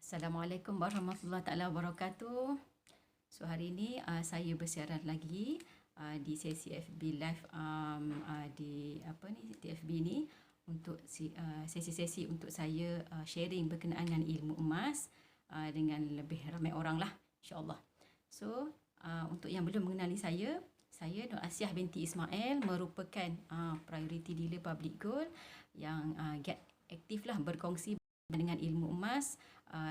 Assalamualaikum warahmatullahi taala wabarakatuh. So hari ini saya bersiaran lagi di sesi FB live di TFB ni untuk sesi-sesi untuk saya sharing berkenaan dengan ilmu emas dengan lebih ramai orang lah, insya-Allah. So untuk yang belum mengenali saya Nur Asiah binti Ismail merupakan priority dealer public gold yang get aktif lah berkongsi dengan ilmu emas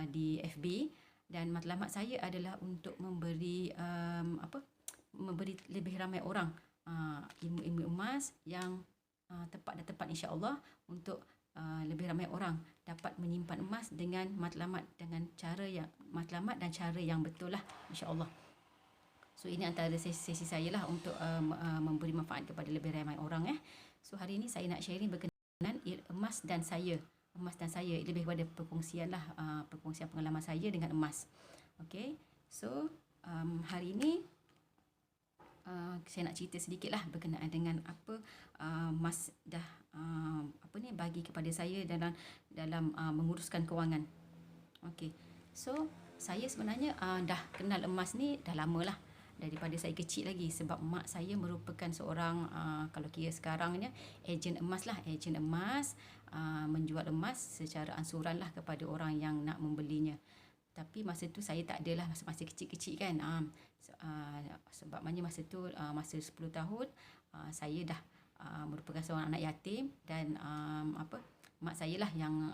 di FB, dan matlamat saya adalah untuk memberi memberi lebih ramai orang ilmu-ilmu emas yang tepat dan tepat, insya-Allah, untuk lebih ramai orang dapat menyimpan emas dengan matlamat dan cara yang betul lah, insya-Allah. So ini antara sesi saya lah untuk memberi manfaat kepada lebih ramai orang. So hari ini saya nak sharing berkenaan emas dan saya lebih kepada perkongsian lah, perkongsian pengalaman saya dengan emas. Okey, so hari ini saya nak cerita sedikit lah berkenaan dengan apa emas dah bagi kepada saya dalam menguruskan kewangan. Okey, so saya sebenarnya dah kenal emas ni dah lama lah, daripada saya kecil lagi, sebab mak saya merupakan seorang kalau kira sekarang ni ejen emas lah, ejen emas, menjual emas secara ansuran lah kepada orang yang nak membelinya. Tapi masa tu saya tak adalah, masa kecil-kecil kan, sebab masa tu masa 10 tahun saya dah merupakan seorang anak yatim, dan mak saya lah yang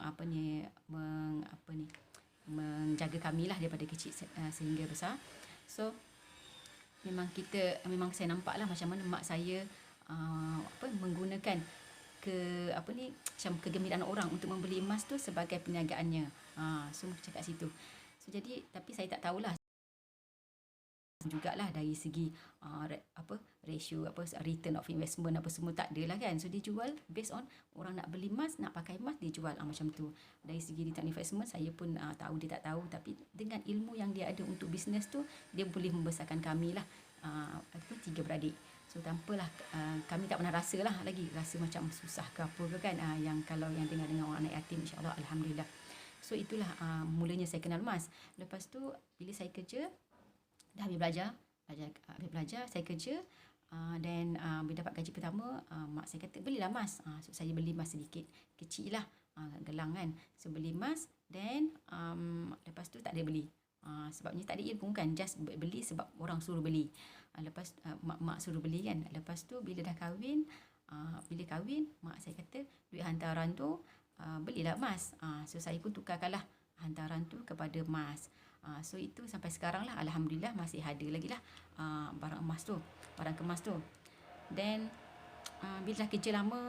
menjaga kami lah daripada kecil sehingga besar. So memang saya nampak lah macam mana mak saya menggunakan macam kegembiraan orang untuk membeli emas tu sebagai perniagaannya. Semua cakap situ. So jadi, tapi saya tak tahulah jugalah dari segi ratio return of investment apa semua tak ada lah kan. So dia jual based on orang nak beli emas, nak pakai emas, dia jual macam tu. Dari segi return investment saya pun tahu, dia tak tahu, tapi dengan ilmu yang dia ada untuk bisnes tu, dia boleh membesarkan kami lah, 3 beradik. So tanpalah kami tak pernah rasa lah lagi rasa macam susah ke apa ke kan, yang kalau yang dengan orang anak yatim, insya-Allah, alhamdulillah. So itulah mulanya saya kenal emas. Lepas tu bila saya kerja, dah habis belajar, saya kerja, dan bila dapat gaji pertama, mak saya kata belilah emas. So saya beli emas sedikit, kecil lah, gelang kan. So beli emas, dan lepas tu tak ada beli, sebabnya tak ada ilmu kan, just beli sebab orang suruh beli. Lepas mak suruh beli kan. Lepas tu bila dah kahwin, mak saya kata duit hantaran tu belilah emas. So saya pun tukarkanlah hantaran tu kepada emas. So itu sampai sekarang lah, alhamdulillah, masih ada lagi lah barang kemas tu. Dan bila dah kerja lama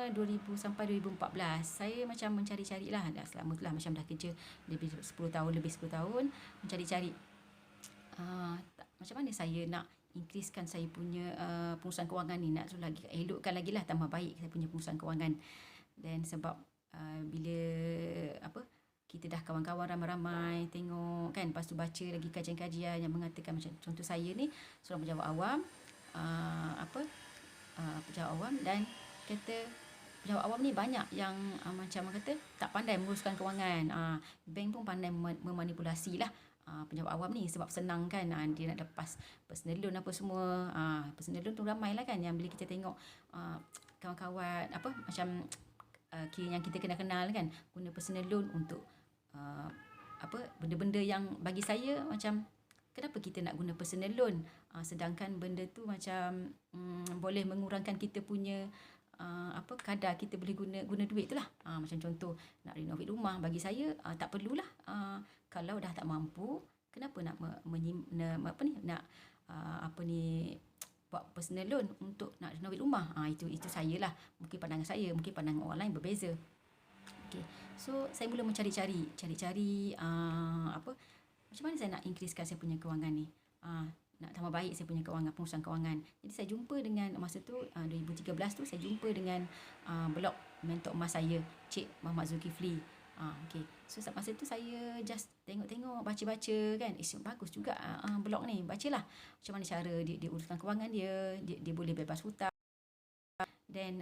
2000 sampai 2014, saya macam mencari-cari lah, selama tu lah macam dah kerja lebih 10 tahun mencari-cari macam mana saya nak increasekan saya punya pengurusan kewangan ni, nak lagi elokkan lagi lah, tambah baik saya punya pengurusan kewangan. Dan sebab bila kita dah kawan-kawan ramai-ramai tengok kan, lepas tu baca lagi kajian-kajian yang mengatakan macam contoh saya ni seorang pejabat awam, pejabat awam, dan kata pejabat awam ni banyak yang macam kata tak pandai menguruskan kewangan. Bank pun pandai memanipulasi lah pejabat awam ni, sebab senang kan, dia nak lepas personal loan apa semua. Personal loan tu ramai lah kan, yang bila kita tengok kawan-kawan macam kira yang kita kenal kan, guna personal loan untuk benda-benda yang bagi saya macam, kenapa kita nak guna personal loan sedangkan benda tu macam boleh mengurangkan kita punya kadar kita boleh guna duit tu lah. Macam contoh nak renovate rumah, bagi saya tak perlulah. Kalau dah tak mampu, kenapa nak buat personal loan untuk nak renovate rumah? Itu saya lah, mungkin pandangan saya, mungkin pandangan orang lain berbeza. Okay. So saya mula mencari-cari macam mana saya nak increasekan saya punya kewangan ni, nak tambah baik saya punya pengurusan kewangan. Jadi saya jumpa dengan, masa tu 2013 tu saya jumpa dengan blog mentor emas saya, Cik Muhammad Zulkifli. Okay. So masa tu saya just tengok-tengok, baca-baca kan, bagus juga blog ni, bacalah macam mana cara dia uruskan kewangan dia boleh bebas hutang. Dan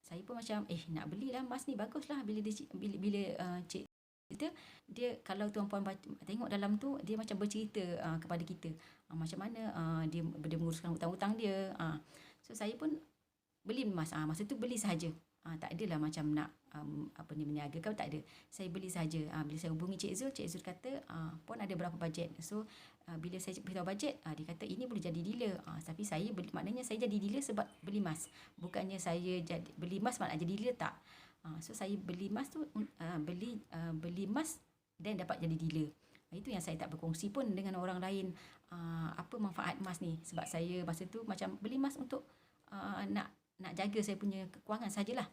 saya pun macam nak belilah emas ni, baguslah bila Cik kita, dia kalau tuan-puan tengok dalam tu, dia macam bercerita kepada kita macam mana dia menguruskan hutang-hutang dia. So saya pun beli emas. Masa tu beli sahaja. Tak adalah macam nak meniaga kau, tak ada. Saya beli sahaja. Bila saya hubungi Cik Zul kata, puan ada berapa bajet? So bila saya beritahu bajet, dia kata ini boleh jadi dealer. Tapi saya beli, maknanya saya jadi dealer sebab beli emas. Bukannya saya jadi beli emas maknanya jadi dealer, tak. So saya beli emas tu beli emas dan dapat jadi dealer. Itu yang saya tak berkongsi pun dengan orang lain, apa manfaat emas ni. Sebab saya masa tu macam beli emas untuk nak jaga saya punya kewangan sajalah.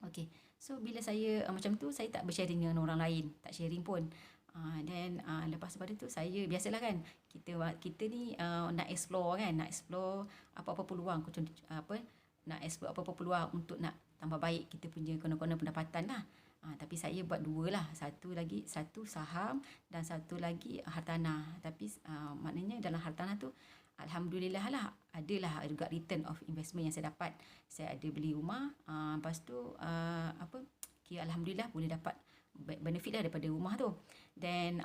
Okey. So bila saya macam tu, saya tak bersharing dengan orang lain, tak sharing pun. Dan lepas daripada tu saya biasalah kan, kita ni nak explore kan, nak explore apa-apa peluang, nak explore apa-apa peluang untuk nak tambah baik kita punya kona-kona pendapatan lah. Tapi saya buat dua lah, satu saham dan satu lagi hartanah. Tapi maknanya dalam hartanah tu alhamdulillah lah, adalah juga return of investment yang saya dapat. Saya ada beli rumah, lepas tu kira alhamdulillah boleh dapat benefit lah daripada rumah tu. Dan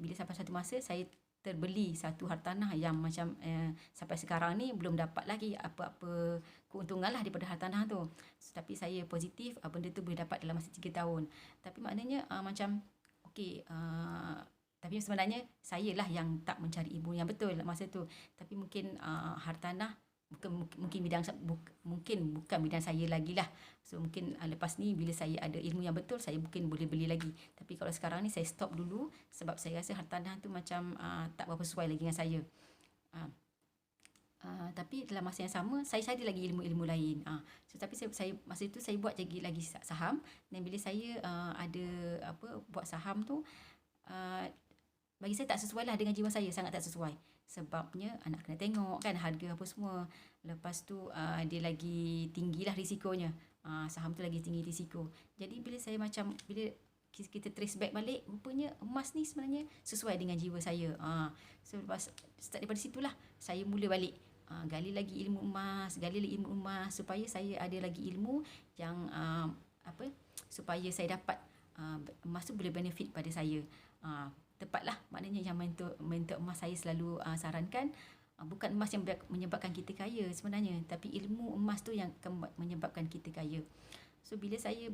bila sampai satu masa saya terbeli satu hartanah yang macam sampai sekarang ni belum dapat lagi apa-apa keuntungan lah daripada hartanah tu. Tapi saya positif benda tu boleh dapat dalam masa 3 tahun. Tapi maknanya macam okey, tapi sebenarnya saya lah yang tak mencari ilmu yang betul masa tu. Tapi mungkin hartanah mungkin bukan bidang saya lagi lah. So mungkin lepas ni bila saya ada ilmu yang betul, saya mungkin boleh beli lagi. Tapi kalau sekarang ni saya stop dulu sebab saya rasa hartanah tu macam tak berapa sesuai lagi dengan saya. Tapi dalam masa yang sama saya cari lagi ilmu-ilmu lain. So tapi saya masa itu saya buat lagi saham. Dan bila saya ada buat saham tu, bagi saya tak sesuai lah dengan jiwa saya, sangat tak sesuai. Sebabnya anak kena tengok kan harga apa semua. Lepas tu dia lagi tinggilah risikonya. Saham tu lagi tinggi risiko. Jadi bila kita trace back balik, rupanya emas ni sebenarnya sesuai dengan jiwa saya. So lepas start daripada situlah saya mula balik gali lagi ilmu emas, supaya saya ada lagi ilmu yang supaya saya dapat emas tu boleh benefit pada saya. Tepatlah, maknanya yang mentor emas saya selalu sarankan, bukan emas yang menyebabkan kita kaya sebenarnya, tapi ilmu emas tu yang menyebabkan kita kaya. So bila saya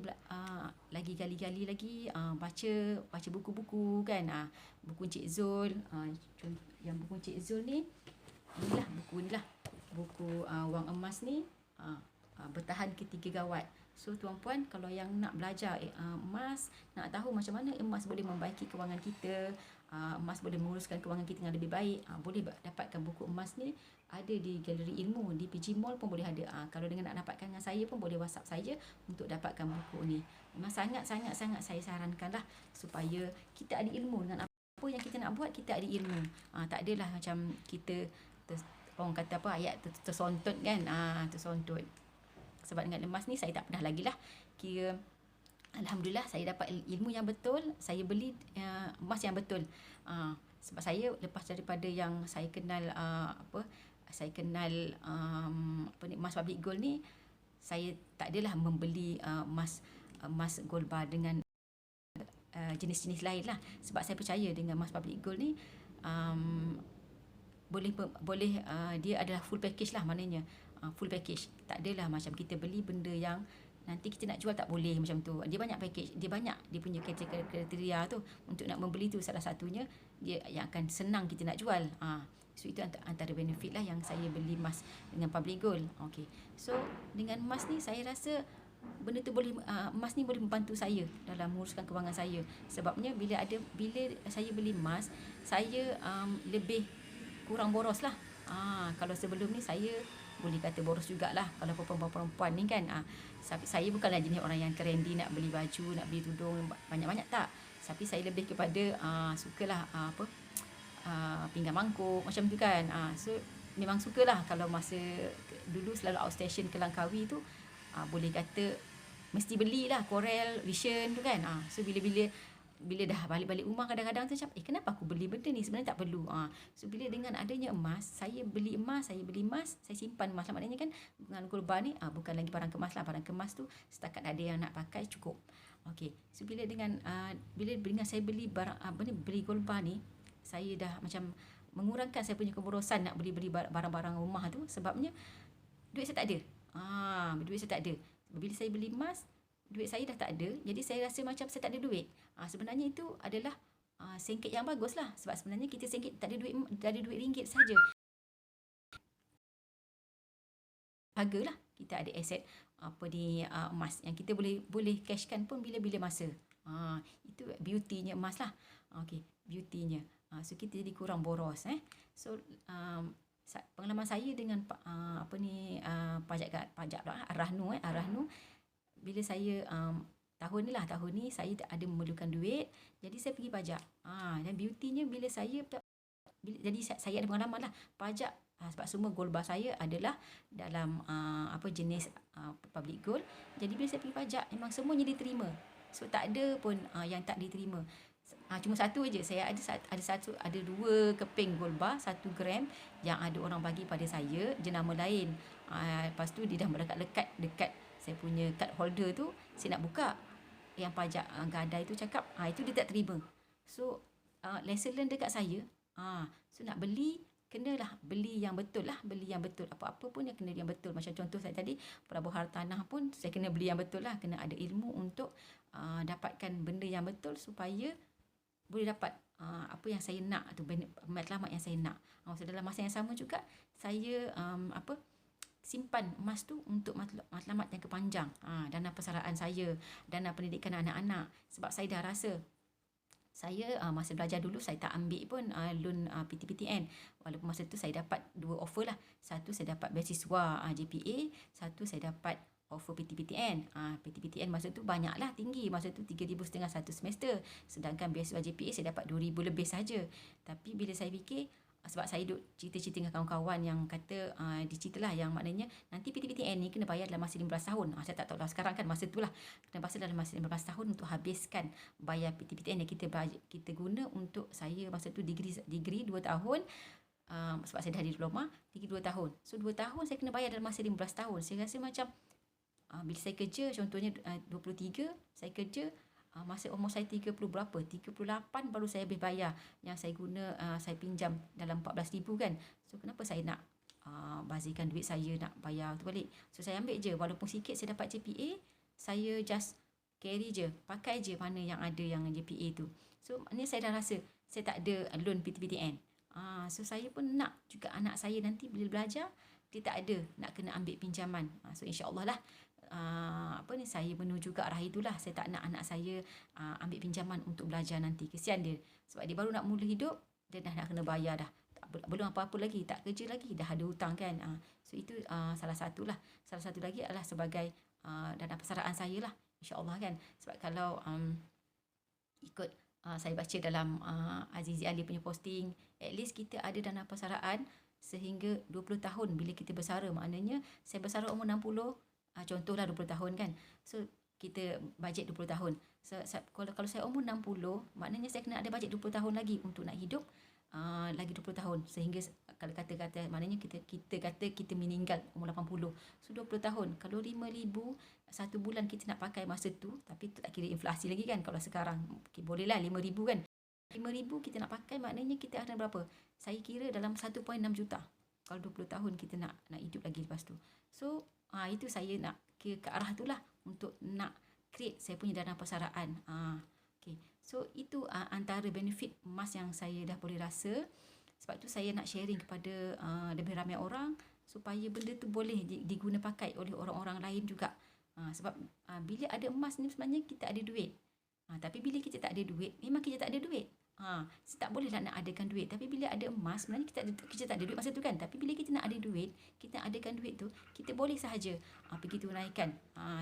lagi gali-gali lagi, baca buku-buku kan, buku Cik Zul, yang buku Cik Zul ni, inilah buku Wang Emas ni, bertahan ketika gawat. So tuan-puan, kalau yang nak belajar emas, nak tahu macam mana emas boleh membaiki kewangan kita, emas boleh menguruskan kewangan kita dengan lebih baik, boleh dapatkan buku emas ni, ada di Galeri Ilmu, di PG Mall pun boleh ada. Kalau dengan nak dapatkan dengan saya pun boleh WhatsApp saya untuk dapatkan buku ni. Memang sangat-sangat saya sarankan lah supaya kita ada ilmu dengan apa yang kita nak buat, kita ada ilmu. Tak adalah macam kita orang kata ayat tersontot kan, tersontot. Sebab dengan emas ni saya tak pernah lagi lah. Kira alhamdulillah saya dapat ilmu yang betul, saya beli emas yang betul. Sebab saya lepas daripada yang saya kenal emas public gold ni, saya tak adalah membeli emas gold bar dengan jenis-jenis lain lah. Sebab saya percaya dengan emas public gold ni boleh dia adalah full package lah, maknanya full package. Tak adalah macam kita beli benda yang nanti kita nak jual tak boleh macam tu. Dia banyak package, dia punya kriteria tu untuk nak membeli tu. Salah satunya dia yang akan senang kita nak jual. So itu antara benefit lah yang saya beli emas dengan public gold. Okay. So dengan emas ni saya rasa benda tu emas ni boleh membantu saya dalam menguruskan kewangan saya. Sebabnya bila saya beli emas, saya lebih kurang boros lah. Kalau sebelum ni saya boleh kata boros jugalah kalau perempuan ni kan. Saya bukanlah jenis orang yang trendy nak beli baju, nak beli tudung banyak-banyak, tak. Tapi saya lebih kepada sukalah pinggan mangkuk macam tu kan. So memang sukalah kalau masa dulu selalu outstation ke Langkawi tu, boleh kata mesti belilah Corel, Vision tu kan. So bila dah balik-balik rumah kadang-kadang tu macam kenapa aku beli benda ni, sebenarnya tak perlu. So bila dengan adanya emas, saya beli emas, saya simpan emas lah. Maknanya kan dengan gold bar ni bukan lagi barang kemas lah. Barang kemas tu setakat ada yang nak pakai cukup. Okey. So bila saya beli barang beli gold bar ni, saya dah macam mengurangkan saya punya keborosan nak beli barang-barang rumah tu, sebabnya duit saya tak ada. Duit saya tak ada. Bila saya beli emas, duit saya dah tak ada. Jadi saya rasa macam saya tak ada duit. Sebenarnya itu adalah singkit yang bagus lah. Sebab sebenarnya kita singkit tak ada duit ringgit saja. Hargalah kita ada aset emas yang kita boleh cashkan pun bila-bila masa. Itu beauty-nya emas lah. Okey, beauty-nya. So kita jadi kurang boros So pengalaman saya dengan pajak Ar-Rahnu bila saya tahun ni saya ada memerlukan duit, jadi saya pergi pajak. Dan beauty-nya jadi saya ada pengalaman lah pajak, sebab semua gold bar saya adalah dalam jenis public gold. Jadi bila saya pergi pajak memang semuanya diterima. So tak ada pun yang tak diterima. Cuma satu aja, saya ada 2 keping gold bar 1 gram yang ada orang bagi pada saya jenama lain. Lepas tu dia dah melekat dekat saya punya card holder tu, saya nak buka, yang pajak gadai tu cakap itu dia tak terima. So lesson learn dekat saya, so nak beli kenalah beli yang betul lah, beli yang betul. Apa-apa pun yang kena yang betul. Macam contoh saya tadi, perabu hartanah pun saya kena beli yang betul lah, kena ada ilmu untuk dapatkan benda yang betul supaya boleh dapat apa yang saya nak tu, matlamat yang saya nak. So dalam masa yang sama juga saya simpan emas tu untuk matlamat yang kepanjang, dana persaraan saya, dana pendidikan anak-anak. Sebab saya dah rasa saya masa belajar dulu saya tak ambil pun loan PTPTN, walaupun masa tu saya dapat 2 offer lah. Satu saya dapat beasiswa JPA, satu saya dapat offer PTPTN. PTPTN masa tu banyak lah, tinggi. Masa tu 3,500 satu semester. Sedangkan beasiswa JPA saya dapat 2,000 lebih saja. Tapi bila saya fikir, sebab saya duk cerita-cerita dengan kawan-kawan yang kata diceritalah yang maknanya nanti PTPTN ni kena bayar dalam masa 15 tahun. Saya tak tahu lah sekarang kan, masa tu lah kena bayar dalam masa 15 tahun untuk habiskan bayar PTPTN yang kita guna untuk saya masa tu degree 2 tahun. Sebab saya dah ada diploma, degree 2 tahun. So 2 tahun saya kena bayar dalam masa 15 tahun. Saya rasa macam bila saya kerja, contohnya 23, saya kerja masa umur saya 30 berapa, 38 baru saya habis bayar yang saya guna, saya pinjam dalam 14,000 kan. So kenapa saya nak bazirkan duit saya nak bayar tu balik? So saya ambil je, walaupun sikit saya dapat JPA, saya just carry je, pakai je mana yang ada yang JPA tu. So maknanya saya dah rasa saya tak ada loan PTPTN. So saya pun nak juga anak saya nanti bila belajar dia tak ada nak kena ambil pinjaman. So insya-Allah lah saya menuju ke arah itulah. Saya tak nak anak saya ambil pinjaman untuk belajar nanti. Kesian dia. Sebab dia baru nak mula hidup, dia dah nak kena bayar dah. Belum apa-apa lagi, tak kerja lagi, dah ada hutang kan. So itu salah satu lah. Salah satu lagi adalah sebagai dana persaraan saya lah. InsyaAllah kan. Sebab kalau ikut saya baca dalam Azizi Ali punya posting, at least kita ada dana persaraan sehingga 20 tahun bila kita bersara. Maknanya saya bersara umur 60, contohlah 20 tahun kan. So kita bajet 20 tahun. So, kalau saya umur 60, maknanya saya kena ada bajet 20 tahun lagi untuk nak hidup lagi 20 tahun. Sehingga kalau kata maknanya kita kata kita meninggal umur 80. So 20 tahun. Kalau 5,000 satu bulan kita nak pakai masa tu, tapi tu tak kira inflasi lagi kan. Kalau sekarang bolehlah 5,000 kan. 5,000 kita nak pakai, maknanya kita ada berapa? Saya kira dalam 1.6 juta. Kalau 20 tahun kita nak hidup lagi lepas tu. So itu saya nak ke arah itulah untuk nak create saya punya dana persaraan. Okay. So itu antara benefit emas yang saya dah boleh rasa. Sebab tu saya nak sharing kepada lebih ramai orang supaya benda tu boleh diguna pakai oleh orang-orang lain juga. Sebab bila ada emas ni sebenarnya kita ada duit. Tapi bila kita tak ada duit, memang kita tak ada duit. Tak bolehlah nak adakan duit. Tapi bila ada emas, sebenarnya kita tak ada duit masa tu kan. Tapi bila kita nak ada duit, kita adakan duit tu, kita boleh sahaja pergi tunaikan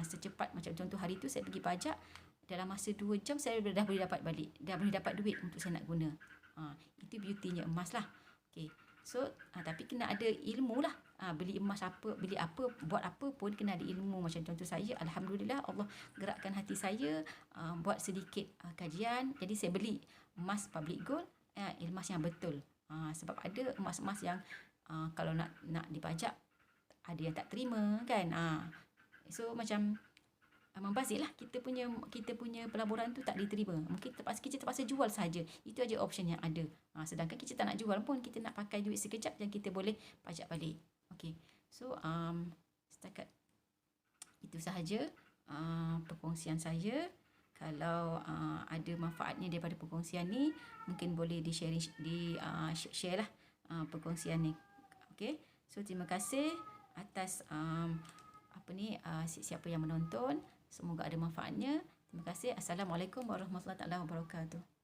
secepat. Macam contoh hari tu saya pergi pajak, dalam masa 2 jam saya dah boleh dapat balik. Dah boleh dapat duit untuk saya nak guna. Itu beauty-nya emas lah. Okay. So tapi kena ada ilmu lah. Beli emas apa, beli apa, buat apa pun kena ada ilmu. Macam contoh saya, Alhamdulillah Allah gerakkan hati saya buat sedikit kajian. Jadi saya beli emas public gold, emas yang betul. Sebab ada emas-emas yang kalau nak dipajak ada yang tak terima kan. So macam membazir lah, kita punya pelaburan tu tak diterima, mungkin kita terpaksa jual saja. Itu aja option yang ada. Sedangkan kita tak nak jual pun, kita nak pakai duit sekejap yang kita boleh pajak balik. Okey, so setakat itu sahaja perkongsian saya. Kalau ada manfaatnya daripada perkongsian ni, mungkin boleh share lah perkongsian ni. Okey, so terima kasih atas siapa yang menonton. Semoga ada manfaatnya. Terima kasih. Assalamualaikum warahmatullahi wabarakatuh.